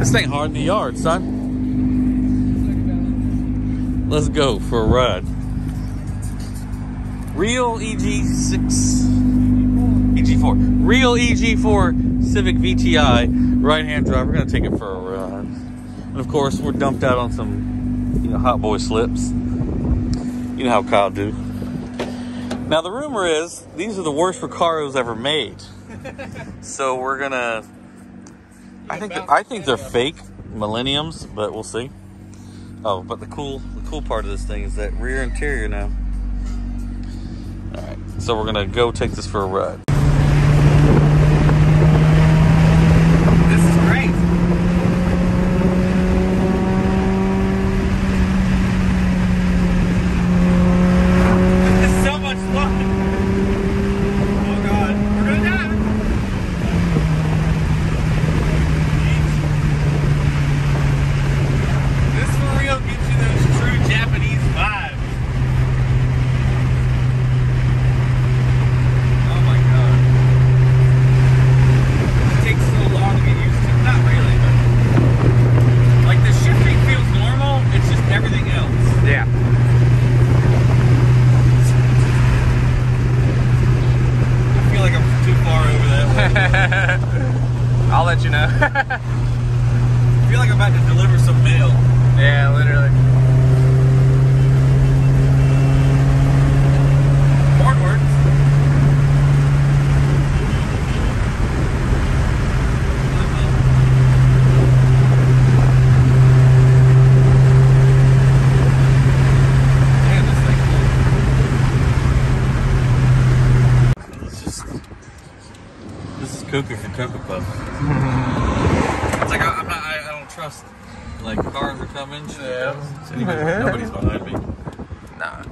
This ain't hard in the yard, son. Let's go for a ride. Real EG4. Real EG4 Civic VTI. Right-hand drive. We're going to take it for a ride. And of course, we're dumped out on some, you know, hot boy slips. You know how Kyle do. Now, the rumor is these are the worst Recaros ever made. So we're going to... I think they're fake Millenniums, but we'll see. Oh, but the cool part of this thing is that rear interior now. All right, so we're gonna go take this for a ride. This is great. This is so much fun. Oh God, we're gonna die. This for real gives you those true Japanese vibes. Oh my God. It takes so long to get used to. Not really, but like the shifting feels normal, it's just everything else. Yeah. I feel like I'm too far over that way. I'll let you know. I feel like I'm about to deliver some mail. Yeah, literally. Horn works. Man, this thing's cool. This is Cocoa for Cocoa Puff. It's like I don't trust. Like cars are coming, yeah. Nobody's behind me. Nah.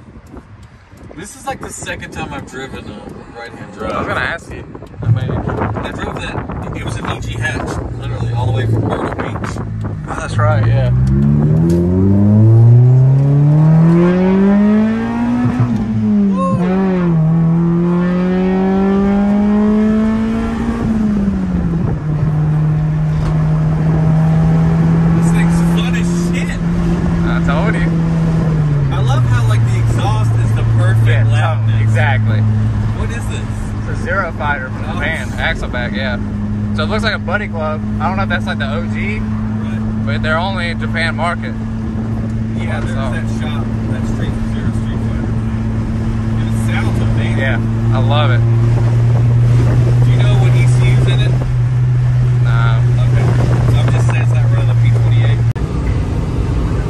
This is like the second time I've driven a right-hand drive. I was gonna ask you. I mean, I drove that. It was an EG hatch, literally all the way from Myrtle Beach. Oh, that's right. Yeah. Exactly. What is this? It's a Zero Fighter from Japan. Axle back, yeah. So it looks like a Buddy Club. I don't know if that's like the OG, right, but they're only in Japan market. Yeah, there's that shop, that Street Fighter. And it sounds amazing. Yeah, I love it. Do you know what ECU's in it? No. Okay. So I'm just saying it's not running a P28.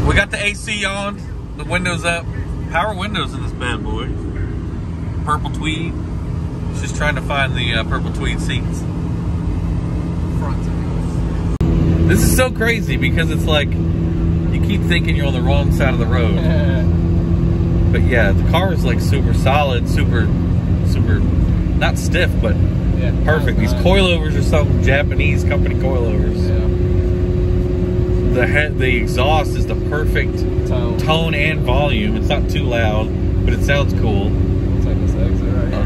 We got the AC on, the windows up. Power windows in this bad boy. Purple tweed. Just trying to find the purple tweed seats. This is so crazy because it's like you keep thinking you're on the wrong side of the road. But yeah, the car is like super solid, super not stiff, but yeah, perfect. These coilovers are some Japanese company coilovers. Yeah. The exhaust is the perfect tone and volume. It's not too loud, but it sounds cool. Take this exit right here.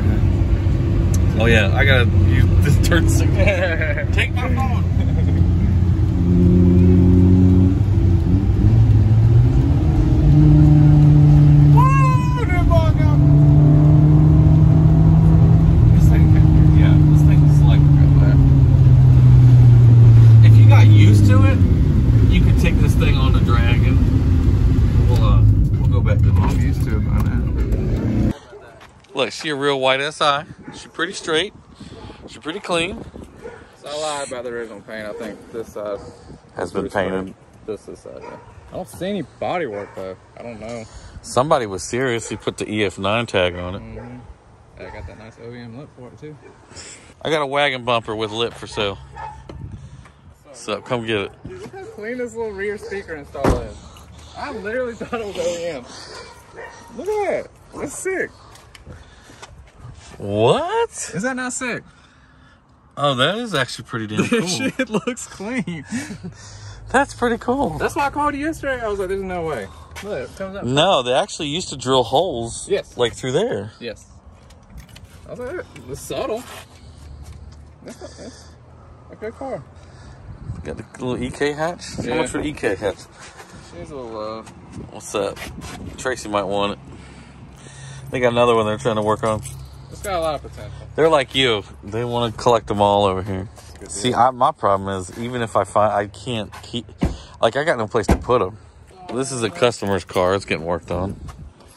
Oh yeah, I gotta use this turn signal. Take my phone. This thing's like that. If you got used to it, you could take this thing on the drag and we'll go back to the. I'm used to it by now. Look, she a real white SI. She's pretty straight. She's pretty clean. So I lied about the original paint. I think this side has been painted. Just this side, yeah. I don't see any body work though. I don't know. Somebody was serious. He put the EF9 tag on it. I got that nice OEM lip for it too. I got a wagon bumper with lip for sale. So come get it. Dude, look how clean this little rear speaker install is. I literally thought it was OEM. Look at that. That's sick. What? Is that not sick? Oh, that is actually pretty damn cool. This shit looks clean. That's pretty cool. That's why I called you yesterday. I was like, there's no way. Look, it comes up. No, they actually used to drill holes. Yes. Like through there. Yes. I was like, it's subtle. That's a good car. Got the little EK hatch. Yeah. How much for the EK hatch? She's a little low. What's that? Tracy might want it. They got another one they're trying to work on. It's got a lot of potential. They're like you. They want to collect them all over here. See, my problem is, even if I find, I can't keep, like, I got no place to put them. This is a customer's car. It's getting worked on.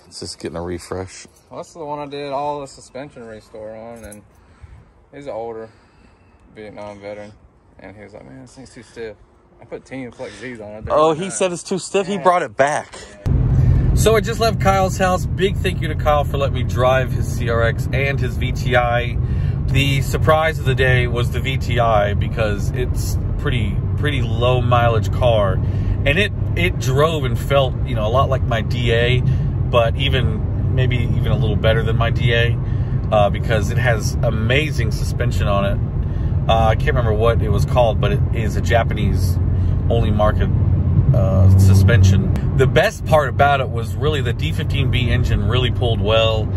It's just getting a refresh. Well, that's the one I did all the suspension restore on, and he's an older Vietnam veteran, and he was like, man, this thing's too stiff. I put Team Flex Z's on it. Oh, he said it's too stiff. He brought it back. So I just left Kyle's house. Big thank you to Kyle for letting me drive his CRX and his VTI. The surprise of the day was the VTI, because it's pretty low mileage car, and it drove and felt, you know, a lot like my DA, but maybe even a little better than my DA, because it has amazing suspension on it. I can't remember what it was called, but it is a Japanese only market suspension. The best part about it was really the D15B engine really pulled well,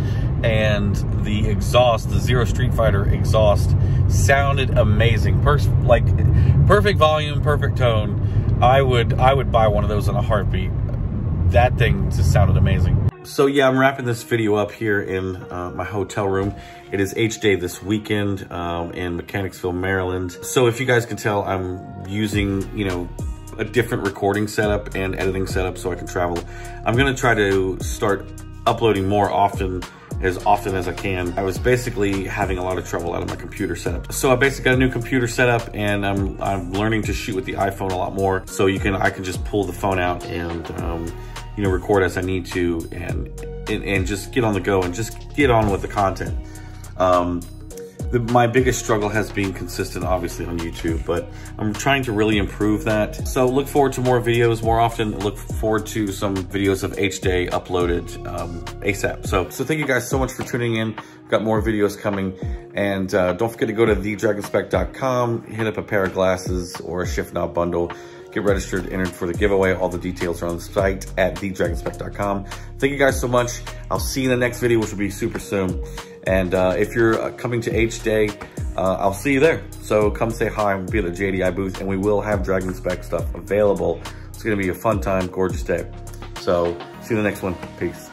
and the exhaust, the Zero Street Fighter exhaust, sounded amazing. Perfect volume, perfect tone. I would buy one of those in a heartbeat. That thing just sounded amazing. So yeah, I'm wrapping this video up here in my hotel room. It is H Day this weekend in Mechanicsville, Maryland. So if you guys can tell, I'm using, you know, a different recording setup and editing setup so I can travel. I'm gonna try to start uploading more often as I can. I was basically having a lot of trouble out of my computer setup. So I basically got a new computer setup, and I'm learning to shoot with the iPhone a lot more. So I can just pull the phone out and you know, record as I need to, and just get on the go and just get on with the content. My biggest struggle has been consistent, obviously, on YouTube, but I'm trying to really improve that. So look forward to more videos more often. Look forward to some videos of H Day uploaded ASAP. So thank you guys so much for tuning in. We've got more videos coming. And don't forget to go to thedragonspec.com, hit up a pair of glasses or a shift knob bundle. Get registered, entered for the giveaway. All the details are on the site at thedragonspec.com. Thank you guys so much. I'll see you in the next video, which will be super soon. And if you're coming to H Day, I'll see you there. So come say hi. We'll be at the JDI booth, and we will have Dragon Spec stuff available. It's gonna be a fun time, gorgeous day. So see you in the next one. Peace.